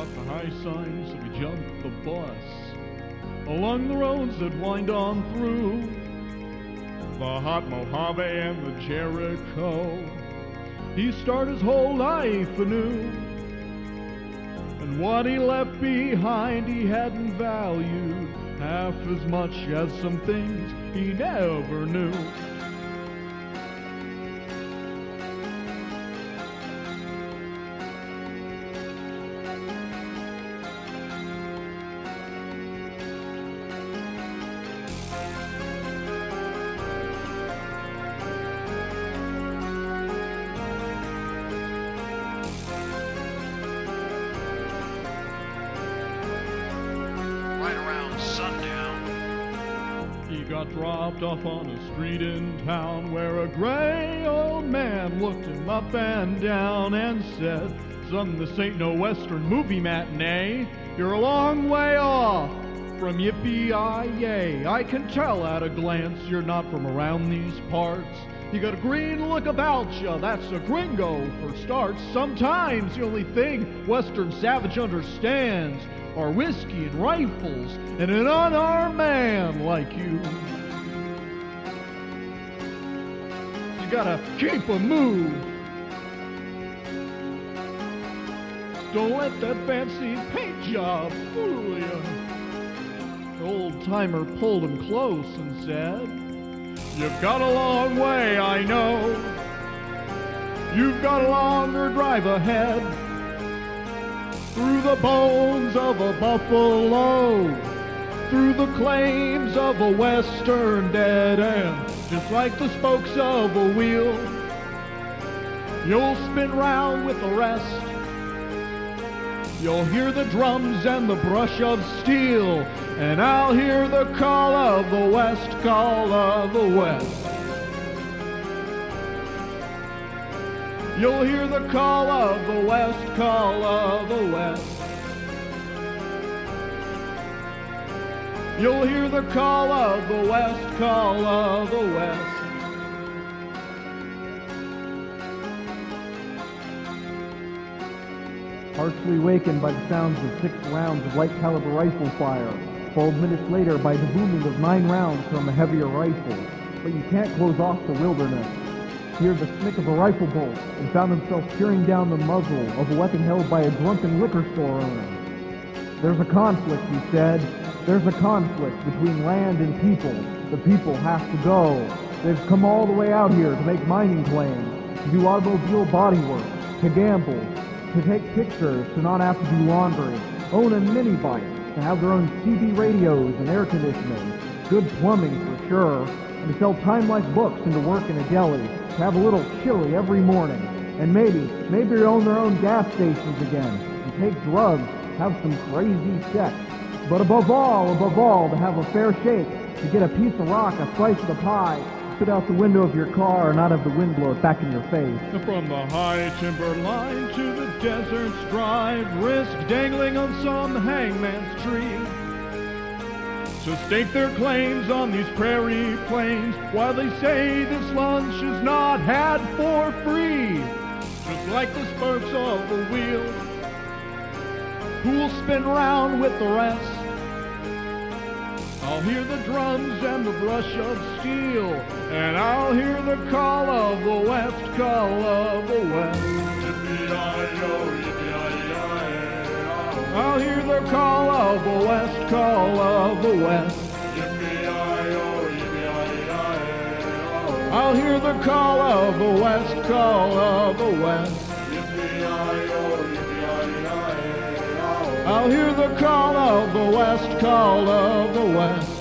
up the high signs, so we jumped the bus along the roads that wind on through the hot Mojave and the Jericho. He started his whole life anew, and what he left behind he hadn't valued half as much as some things he never knew. He got dropped off on a street in town where a gray old man looked him up and down and said, "Son, this ain't no Western movie matinee. You're a long way off from yippee-yi-yay. I can tell at a glance you're not from around these parts. You got a green look about you, that's a gringo for starts. Sometimes the only thing Western savage understands are whiskey and rifles and an unarmed man like you. You gotta keep a move. Don't let that fancy paint job fool you." The old-timer pulled him close and said, "You've got a long way, I know. You've got a longer drive ahead, through the bones of a buffalo, through the claims of a western dead end. Just like the spokes of a wheel, you'll spin round with the rest. You'll hear the drums and the brush of steel, and I'll hear the call of the West, call of the West. You'll hear the call of the West, call of the West. You'll hear the call of the West, call of the West." Partially wakened by the sounds of 6 rounds of light caliber rifle fire, followed minutes later by the booming of 9 rounds from a heavier rifle. But you can't close off the wilderness. He heard the snick of a rifle bolt and found himself peering down the muzzle of a weapon held by a drunken liquor store owner. "There's a conflict," he said. "There's a conflict between land and people. The people have to go. They've come all the way out here to make mining claims, to do automobile bodywork, to gamble, to take pictures, to not have to do laundry, own a mini bike, to have their own CB radios and air conditioning, good plumbing for sure, and to sell time-life books and to work in a deli, to have a little chili every morning, and maybe own their own gas stations again, and take drugs, have some crazy sex. But above all, to have a fair shake, to get a piece of rock, a slice of the pie, spit out the window of your car and not have the wind blow it back in your face." From the high timber line to the desert's drive, risk dangling on some hangman's tree, to stake their claims on these prairie plains, while they say this lunch is not had for free. Just like the spokes of a wheel, who'll spin round with the rest. I'll hear the drums and the brush of steel, and I'll hear the call of the West, call of the West. Yippee-yi-yo, yippee-yi-yi-yo. I'll hear the call of the West, call of the West. Yippee-yi-yo, yippee-yi-yi-yo. I'll hear the call of the West, call of the West. Yippee-yi-yo, yippee-yi-yi-yo. I'll hear the call of the West, call of the West.